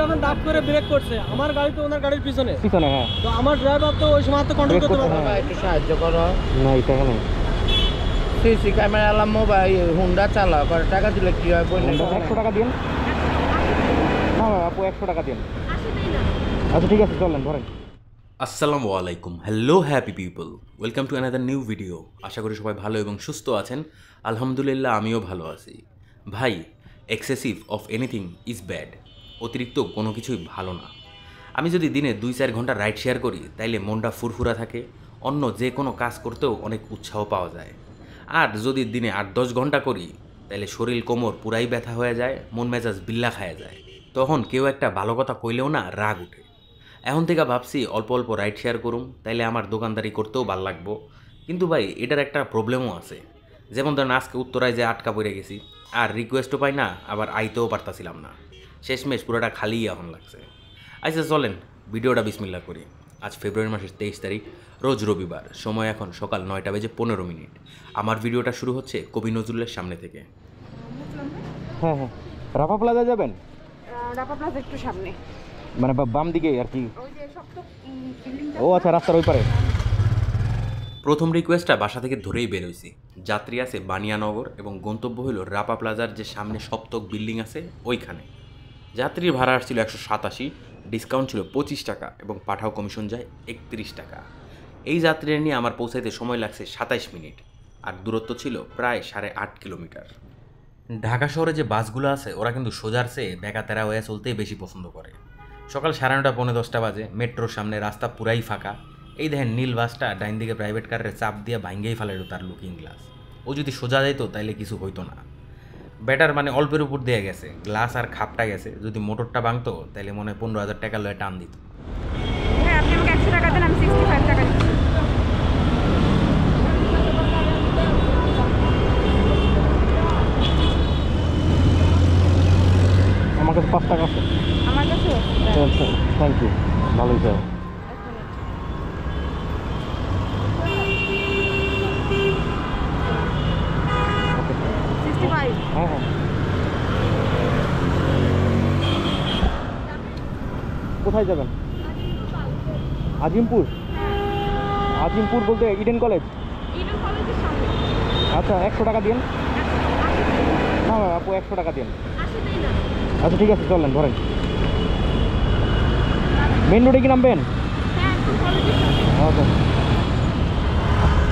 যখন দাপ করে ব্রেক করছে আমার গাড়ি তো ওনার গাড়ির পিছনে পিছনে, হ্যাঁ। তো আমার ড্রাইভার তো ওই সময় তো কন্ট্রোল করতে পারবে না। একটু সাহায্য করো। না, এটা কেন? সিসি ক্যামেরা আলা মোবাইল হুন্ডা চালাও, করে টাকা দিলে কি হয়? 100 টাকা দিন। না আপু, 100 টাকা দিন। আচ্ছা ঠিক আছে, চলেন ধরেন। আসসালামু আলাইকুম, hello happy people, welcome to another new video. আশা করি সবাই ভালো এবং সুস্থ আছেন। আলহামদুলিল্লাহ আমিও ভালো আছি। ভাই, excessive of anything is bad. অতিরিক্ত কোনো কিছুই ভালো না। আমি যদি দিনে 2-4 ঘন্টা রাইড শেয়ার করি তাইলে মনটা ফুরফুরা থাকে, অন্য যে কোনো কাজ করতেও অনেক উৎসাহ পাওয়া যায়। আর যদি দিনে 8-10 ঘন্টা করি তাইলে শরীর কোমর পুরাই ব্যথা হয়ে যায়, মন মেজাজ বিল্লা খায়া যায়। তখন কেউ একটা ভালো কথা কইলেও না রাগ উঠে। এখন থেকে ভাবছি অল্প অল্প রাইড শেয়ার করুম, তাইলে আমার দোকানদারি করতেও ভাল লাগবো। কিন্তু ভাই, এটার একটা প্রবলেমও আছে। যেমন ধরেন আজকে উত্তরায় যে আটকা পড়ে গেছি, আর রিকোয়েস্টও পাই না, আবার আইতেও পারতাছিলাম না। শেষমেশ পুরোটা খালিই এখন লাগছে। আচ্ছা চলেন ভিডিওটা বিসমিল্লাহ করি। আজ ফেব্রুয়ারি মাসের 23 তারিখ, রোজ রবিবার, সময় এখন সকাল 9:15। আমার ভিডিওটা শুরু হচ্ছে কবি নজরুলের সামনে থেকে। হ্যাঁ হ্যাঁ, রাফা প্লাজা যাবেন? রাপা প্লাজা একটু সামনে, মানে বাম দিকে আর কি। ওই যে সপ্ত বিল্ডিংটা। ও আচ্ছা, রাস্তার ওই পারে। প্রথম রিকোয়েস্টটা বাসা থেকে ধরেই বের হয়েছি। যাত্রী আছে বানিয়ানগর এবং গন্তব্য হইল রাপা প্লাজার যে সামনে সপ্তক বিল্ডিং আছে ওইখানে। যাত্রীর ভাড়া আসছিল 187, ডিসকাউন্ট ছিল 25 টাকা এবং পাঠাও কমিশন যায় 31 টাকা। এই যাত্রীরা নিয়ে আমার পৌঁছাইতে সময় লাগছে 27 মিনিট, আর দূরত্ব ছিল প্রায় 8.5 কিলোমিটার। ঢাকা শহরে যে বাসগুলো আছে ওরা কিন্তু সোজার চেয়ে বেকা তেরা হয়ে চলতেই বেশি পছন্দ করে। সকাল 9:30 পৌনে 10টা বাজে, মেট্রোর সামনে রাস্তা পুরাই ফাঁকা। এই দেখেন নীল বাসটা ডাইন দিকে প্রাইভেট কারের চাপ দিয়ে ভাঙ্গেই ফেলাইল তার লুকিং গ্লাস। ও যদি সোজা যাইতো তাইলে কিছু হইতো না। ব্যাটার মানে অল্পের উপর দিয়ে গেছে, গ্লাস আর খাপটা গেছে। যদি মোটরটা ভাঙতো তাইলে মনে হয় 15,000 টাকা লয়ে টান দিত। হ্যাঁ, আপনি আমাকে 100 টাকা দেন, আমি 65 টাকা দিচ্ছি। আমার কাছে 5 টাকা আছে। আমার কাছে থ্যাংক ইউ, ভালোই যাও। হ্যাঁ হ্যাঁ, কোথায় যাবেন? আজিমপুর? আজিমপুর বলতে ইডেন কলেজ? আচ্ছা 100 টাকা দিন। না আপু, 100 টাকা দিন। আচ্ছা ঠিক আছে, চলেন ধরেন। মেন রোডে কি নামবেন? আচ্ছা,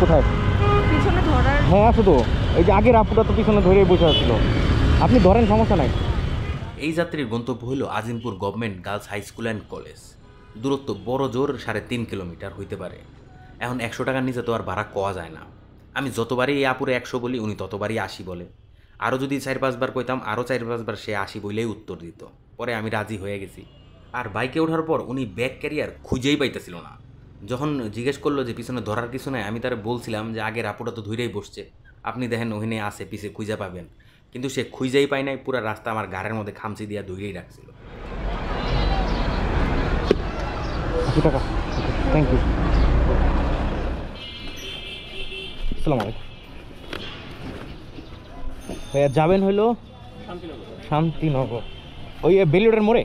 কোথায়? পিছনে ধরার। হ্যাঁ আছে তো, এই যে আগের আপুটা তো পিছনে ধরেই বসে আছিল। আপনি ধরেন, সমস্যা নাই। এই যাত্রীর গন্তব্য হইল Azimpur government girls high school and college. দূরত্ব বড় জোর 3.5 কিলোমিটার হইতে পারে। এখন 100 টাকার নিচে তো আর ভাড়া কোয়া যায় না। আমি যতবারই এই আপুরে 100 বলি, উনি ততবারই 80 বলে। আরও যদি 4-5 বার কইতাম, আরও 4-5 বার সে 80 বইলেই উত্তর দিত। পরে আমি রাজি হয়ে গেছি। আর বাইকে ওঠার পর উনি ব্যাগ ক্যারিয়ার খুঁজেই পাইতেছিল না। যখন জিজ্ঞেস করলো যে পিছনে ধরার কিছু নাই, আমি তারা বলছিলাম যে আগের আপুটা তো ধৈরেই বসছে, আপনি দেখেন ওখানে আছে, পিছে খুঁজে পাবেন। কিন্তু সে খুঁজেই পায় নাই, পুরো রাস্তা আমার গাড়ির মধ্যে খামচি দিয়া ধৈরেই রাখছিল। 80 টাকা, থ্যাংক ইউ। আসসালামু আলাইকুম। ভাইয়া যাবেন হইলো শান্তিনগর, ওই বেলিউডের মোড়ে?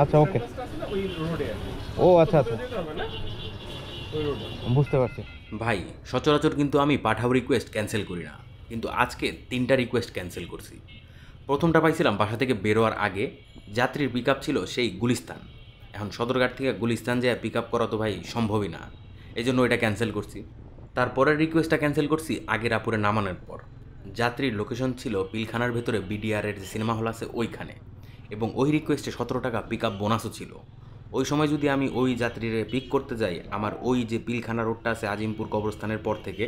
আচ্ছা ওকে, ও আচ্ছা আচ্ছা, বুঝতে পারছি। ভাই, সচরাচর কিন্তু আমি পাঠাও রিকোয়েস্ট ক্যান্সেল করি না, কিন্তু আজকে 3টা রিকোয়েস্ট ক্যান্সেল করছি। প্রথমটা পাইছিলাম বাসা থেকে বেরোয়ার আগে। যাত্রীর পিক আপ ছিল সেই গুলিস্তান। এখন সদরঘাট থেকে গুলিস্তান যেয়ে পিক আপ করা তো ভাই সম্ভবই না, এই জন্য এটা ক্যান্সেল করছি। তারপরের রিকোয়েস্টটা ক্যান্সেল করছি আগের আপুরে নামানোর পর। যাত্রীর লোকেশন ছিল পিলখানার ভেতরে বিডিআরের যে সিনেমা হল আছে ওইখানে, এবং ওই রিকোয়েস্টে 17 টাকা পিক আপ বোনাসও ছিল। ওই সময় যদি আমি ওই যাত্রীরে পিক করতে যাই, আমার ওই যে পিলখানা রোডটা আছে আজিমপুর কবরস্থানের পর থেকে,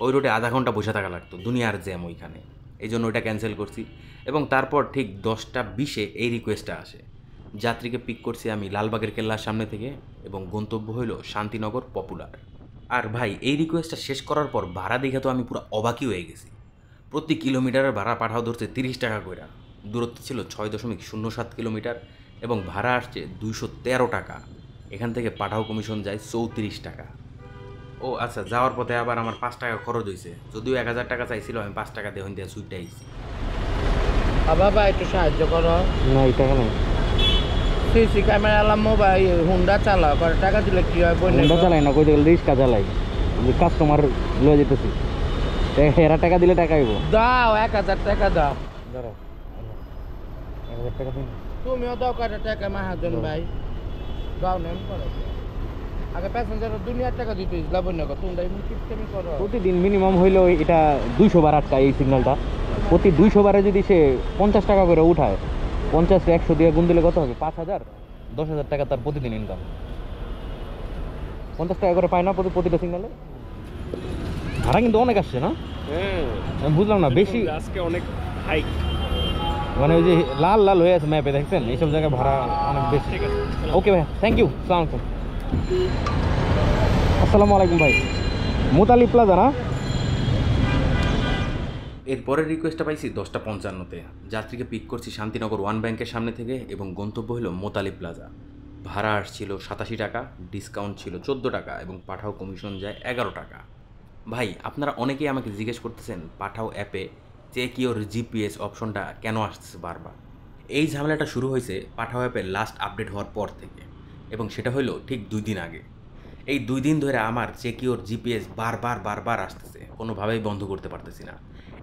ওই রোডে আধা ঘন্টা বসে থাকা লাগতো, দুনিয়ার জ্যাম ওইখানে। এই জন্য ওইটা ক্যান্সেল করছি। এবং তারপর ঠিক 10:20 এই রিকোয়েস্টটা আসে। যাত্রীকে পিক করছি আমি লালবাগের কেল্লার সামনে থেকে, এবং গন্তব্য হইল শান্তিনগর পপুলার। আর ভাই, এই রিকোয়েস্টটা শেষ করার পর ভাড়া দেখে তো আমি পুরো অবাকই হয়ে গেছি। প্রতি কিলোমিটারের ভাড়া পাঠাও ধরছে 30 টাকা করে। দূরত্ব ছিল 6.07 কিলোমিটার এবং ভাড়া আসছে 213 টাকা। এখান থেকে পাঠাও কমিশন যায় 34 টাকা। ও আচ্ছা, যাওয়ার পথে আবার আমার 5 টাকা খরচ হয়েছে, যদিও 1000 টাকা চাইছিল, আমি 5 টাকা দিয়ে হইতে সুইটটা আইছি। বাবা একটু সাহায্য করো। না এই টাকা নেই, সিসি ক্যামেরা আলাম মোবাইল হুন্ডা চালাও, করে টাকা দিলে কি হয়? হুন্ডা চালাই না, কই গেলে রিক্সা চালাই, যে কাস্টমার লয়ে যেতেছি, এরা টাকা দিলে টাকা আইব। দাও 1000 টাকা দাও। দাঁড়াও 1000 টাকা দিন। তুমিও দাও কয়টা টাকা মাহাজন ভাই, দাও নেন করো। আগে প্যাসেঞ্জার দুনিয়ার টাকা দিতে লাভ না, তোমরা এমনি কিপটেমি করো। প্রতিদিন মিনিমাম হইলেও এটা 200 বার আটকায় এই সিগন্যালটা। প্রতি 200 বারে যদি সে 50 টাকা করে উঠায়, 50 100 দিয়ে গুণ দিলে কত হবে? 5000, 10,000 টাকা তার প্রতিদিন ইনকাম। 50 টাকা করে পায় না প্রতিটা সিগন্যালে? ভাড়া কিন্তু অনেক আসছে না? আমি বুঝলাম না, বেশি আজকে অনেক হাইক। মানে ওই যে লাল লাল হয়ে আছে ম্যাপে, দেখছেন এইসব জায়গায় ভাড়া অনেক বেশি। ওকে ভাই, থ্যাংক ইউ। আসসালামু আলাইকুম। আসসালামু আলাইকুম ভাই, মোতালি প্লাজা না? এরপরের রিকোয়েস্টটা পাইছি 10:55-তে। যাত্রীকে পিক করছি শান্তিনগর 1 ব্যাংকের সামনে থেকে এবং গন্তব্য হলো মোতালি প্লাজা। ভাড়া আসছিল 87 টাকা, ডিসকাউন্ট ছিল 14 টাকা এবং পাঠাও কমিশন যায় 11 টাকা। ভাই, আপনারা অনেকেই আমাকে জিজ্ঞেস করতেছেন পাঠাও অ্যাপে চেক ইওর জিপিএস অপশনটা কেন আসছে বারবার। এই ঝামেলাটা শুরু হয়েছে পাঠাও অ্যাপে লাস্ট আপডেট হওয়ার পর থেকে, এবং সেটা হলো ঠিক 2 দিন আগে। এই 2 দিন ধরে আমার চেক ইওর জিপিএস বারবার আসতেছে, কোনোভাবেই বন্ধ করতে পারতেছি না।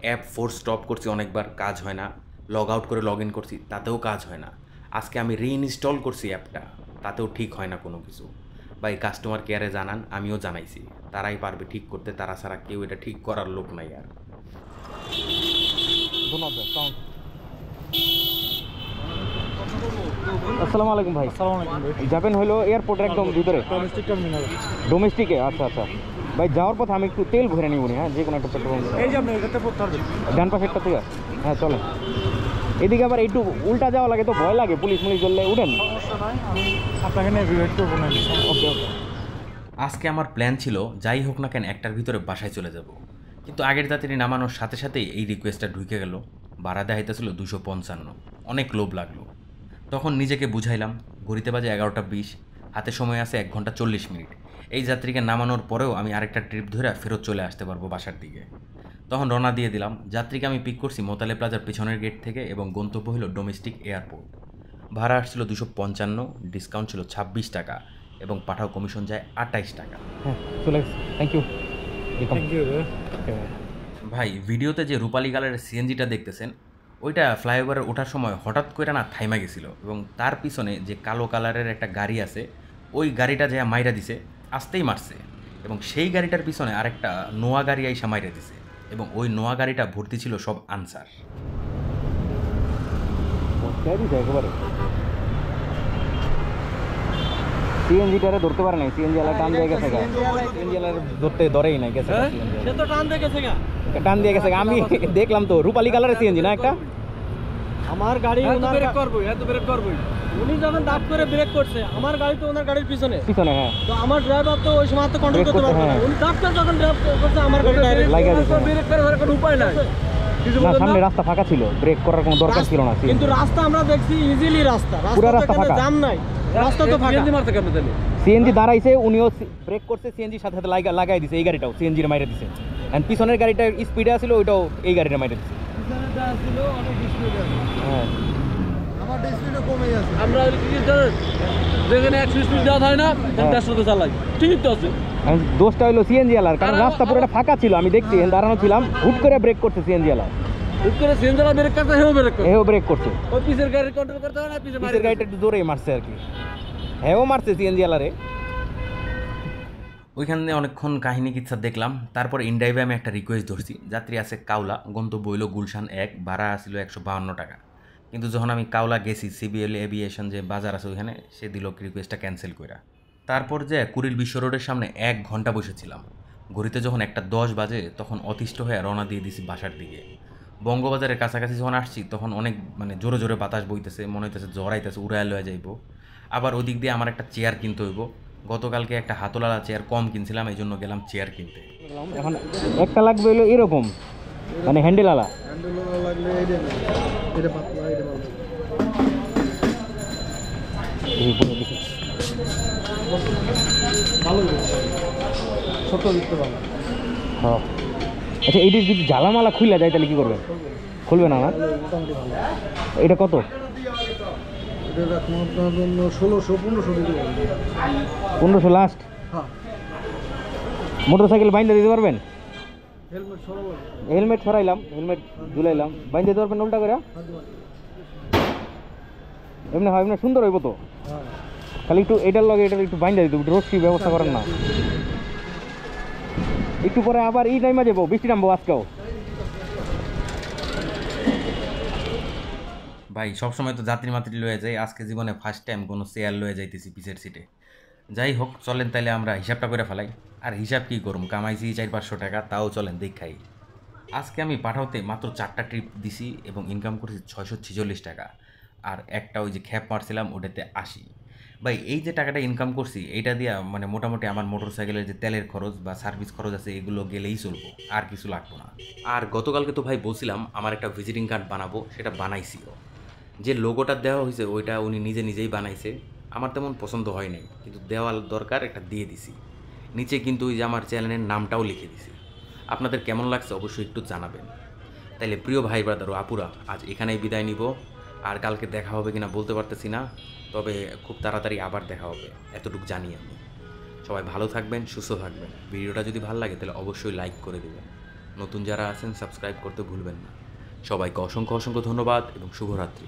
অ্যাপ ফোর্স স্টপ করছি অনেকবার, কাজ হয় না। লগ আউট করে লগ ইন করছি, তাতেও কাজ হয় না। আজকে আমি রিইনস্টল করছি অ্যাপটা, তাতেও ঠিক হয় না কোনো কিছু। ভাই, কাস্টমার কেয়ারে জানান, আমিও জানাইছি, তারাই পারবে ঠিক করতে, তারা ছাড়া কেউ এটা ঠিক করার লোক নাই আর। আসসালামু আলাইকুম ভাই। যাবেন হলো এয়ারপোর্টের একদম ভিতরে, ডোমেস্টিকে? আচ্ছা আচ্ছা ভাই, যাওয়ার পথে আমি একটু তেল ভরে নিব, হ্যাঁ, যে কোনো একটা পেট্রোল পাম্প। এই যে আপনি এটাতে পড়তে পারবেন, ডান পাশেরটা থেকে। হ্যাঁ চলেন। এদিকে আবার একটু উল্টা যাওয়া লাগে তো, ভয় লাগে, পুলিশ ধরলে। উঠেন, সমস্যা নাই, আমি আপনাকে নেভিগেট করবো না। ওকে ওকে। আজকে আমার প্ল্যান ছিল যাই হোক না কেন একটার ভিতরে বাসায় চলে যাব, কিন্তু আগের যাত্রী নামানোর সাথে সাথেই এই রিকোয়েস্টটা ঢুকে গেল। ভাড়া দেখাইতেছিল 255, অনেক লোভ লাগলো। তখন নিজেকে বুঝাইলাম, ঘড়িতে বাজে 11:20, হাতে সময় আছে 1 ঘন্টা 40 মিনিট। এই যাত্রীকে নামানোর পরেও আমি আরেকটা ট্রিপ ধরে ফেরত চলে আসতে পারবো বাসার দিকে। তখন রওনা দিয়ে দিলাম। যাত্রীকে আমি পিক করছি মোতালে প্লাজার পিছনের গেট থেকে এবং গন্তব্য হলো ডোমেস্টিক এয়ারপোর্ট। ভাড়া আসছিল 255, ডিসকাউন্ট ছিল 26 টাকা এবং পাঠাও কমিশন যায় 28 টাকা। হ্যাঁ চলে গেছে, থ্যাংক ইউ। Thank you. ভাই, ভিডিওতে যে রূপালী কালারের সিএনজিটা দেখতেছেন, ওইটা ফ্লাইওভারে ওঠার সময় হঠাৎ করে না থাইমা গেছিল এবং তার পিছনে যে কালো কালারের একটা গাড়ি আছে, ওই গাড়িটা যে মাইরা দিছে, আসতেই মারছে, এবং সেই গাড়িটার পিছনে আরেকটা নোয়া গাড়ি আইসা মাইরা দিছে, এবং ওই নোয়া গাড়িটা ভর্তি ছিল সব আনসার। একেবারে সিএনজিটারে ধরতে পারে নাই, সিএনজি আলা টান দিয়ে গেছে, সিএনজি আলা ধরেই নাই গেছে, সে তো টান দিয়ে গেছে গা, টান দিয়ে গেছে। আমি দেখলাম তো রূপালী কালারের সিএনজি না একটা। আমার গাড়ি ব্রেক করবো, এত ব্রেক করবো। উনি যখন দাপ করে ব্রেক করছে, আমার গাড়ি তো ওনার গাড়ির পিছনে। হ্যাঁ, তো আমার ড্রাইভার তো ওই সময় তো কন্ট্রোল করতে পারবে না। উনি দাপ করে যখন ড্রাইভ করছে, আমার গাড়ি ডাইরেক্ট লাগা দিছে। ব্রেক করার কোনো উপায় নাই। না, সামনে রাস্তা ফাঁকা ছিল, ব্রেক করার কোনো দরকার ছিল না। কিন্তু রাস্তা আমরা দেখছি ইজিলি, রাস্তা পুরো রাস্তা ফাঁকা, জাম নাই, রাস্তা তো ফাঁকা। মারতে কেমন তাহলে সিএনজি দাঁড়াইছে, উনিও ব্রেক করছে, সিএনজির সাথে সাথে লাগাই দিছে, এই গাড়িটাও সিএনজির মাইরে দিছে। এন্ড পিছনের গাড়িটা স্পিডে আছিল, ওইটাও এই গাড়িটা মাইরে দিছে। হ্যাঁ, আমার স্পিডও কমে যাচ্ছে। আমরা কি জানেন, যেখানে 100 স্পিড দেওয়া হয় না, 150 চালাই, ঠিক তো আছে। দোষটা হলো সিএনজি আলার, কারণ রাস্তা পুরোটা ফাঁকা ছিল, আমি দেখছি দাঁড়ানো ছিলাম, হুট করে ব্রেক করছে সিএনজি আলা। হুট করে সিএনজি আলা ব্রেক করতে, হেও ব্রেক করছে। ওই পিছের গাড়ি কন্ট্রোল করতে হয় না, পিছের গাড়িটা একটু জোরেই মারছে আর কি, হেও মারছে সিএনজি আলারে। ওইখানে অনেকক্ষণ কাহিনী কিচ্ছা দেখলাম। তারপর ইনড্রাইভে আমি একটা রিকোয়েস্ট ধরছি। যাত্রী আছে কাউলা, গন্তব্য হইল গুলশান 1, ভাড়া আসছিল 152 টাকা। কিন্তু যখন আমি কাউলা গেছি, সিবিএল এভিয়েশন যে বাজার আছে ওইখানে, সে দিল রিকোয়েস্টটা ক্যান্সেল কইরা। তারপর যে কুড়িল বিশ্ব রোডের সামনে 1 ঘন্টা বসেছিলাম। ঘড়িতে যখন 1:10 বাজে, তখন অতিষ্ঠ হয়ে রওনা দিয়ে দিছি বাসার দিকে। বঙ্গবাজারের কাছাকাছি যখন আসছি, তখন অনেক জোরে জোরে বাতাস বইতেছে, মনে হইতেছে জড়াইতেছে, উড়ায় লয়ে যাইব। আবার ওদিক দিয়ে আমার একটা চেয়ার কিনতে হইব। গতকালকে একটা হাতলালা চেয়ার কম কিনছিলাম, এই জন্য গেলাম চেয়ার কিনতে। এখন একটা লাগবে হলো এরকম, মানে হ্যান্ডেল আলা। লাগলে এটা পাতলা, এটা ভালো ভালো। ছোট দিতে পারলাম হ্যাঁ। আচ্ছা এইটা যদি জ্বালামালা খুলে যায় তাহলে কি করবেন? খুলবে না না? মোটামুটি ভালো। এটা কত? এটা রাখবো আপনার জন্য 1600-1500 দিতে পারবেন। 1500 লাস্ট? হ্যাঁ, মোটরসাইকেল বাইন্দা দিতে পারবেন? হেলমেট সরাবো। হেলমেট ছড়াইলাম, হেলমেট ঝুলাইলাম, বাইন্দা দিতে পারবেন উল্টা করে? এমনি হয়, এমনি সুন্দর হইব তো। হ্যাঁ, খালি একটু এটার লগে এটার একটু বাইন্দা দিতে, একটু রশ্মি ব্যবস্থা করেন না? একটু পরে আবার এই টাইমে যাবো, বৃষ্টি নামবো আজকেও। ভাই সবসময় তো যাত্রী মাত্রী লয়ে যাই, আজকে জীবনে ফার্স্ট টাইম কোনো চেয়ার লয়ে যাইতেছি পিছের সিটে। যাই হোক, চলেন তাইলে আমরা হিসাবটা করে ফেলাই। আর হিসাব কী করুম, কামাইছি 400-500 টাকা, তাও চলেন দেখাই। আজকে আমি পাঠাওতে মাত্র 4টা ট্রিপ দিছি এবং ইনকাম করছি 646 টাকা। আর একটা ওই যে খ্যাপ মারছিলাম ওটাতে 80। ভাই এই যে টাকাটা ইনকাম করছি এইটা দিয়া মানে মোটামুটি আমার মোটরসাইকেলের যে তেলের খরচ বা সার্ভিস খরচ আছে এগুলো গেলেই চলবো, আর কিছু লাগতো না। আর গতকালকে তো ভাই বলছিলাম আমার একটা ভিজিটিং কার্ড বানাবো, সেটা বানাইছিও। যে লোগোটা দেওয়া হয়েছে ওইটা উনি নিজেই বানাইছে, আমার তেমন পছন্দ হয় নাই, কিন্তু দেওয়াল দরকার একটা দিয়ে দিছি। নিচে কিন্তু ওই যে আমার চ্যানেলের নামটাও লিখে দিছি। আপনাদের কেমন লাগছে অবশ্যই একটু জানাবেন। তাইলে প্রিয় ভাই ব্রাদার ও আপুরা, আজ এখানেই বিদায় নিব। আর কালকে দেখা হবে কিনা বলতে পারতেছি না, তবে খুব তাড়াতাড়ি আবার দেখা হবে, এতটুকু জানি আমি। সবাই ভালো থাকবেন, সুস্থ থাকবেন। ভিডিওটা যদি ভালো লাগে তাহলে অবশ্যই লাইক করে দেবেন। নতুন যারা আছেন সাবস্ক্রাইব করতে ভুলবেন না। সবাইকে অসংখ্য ধন্যবাদ এবং শুভরাত্রি।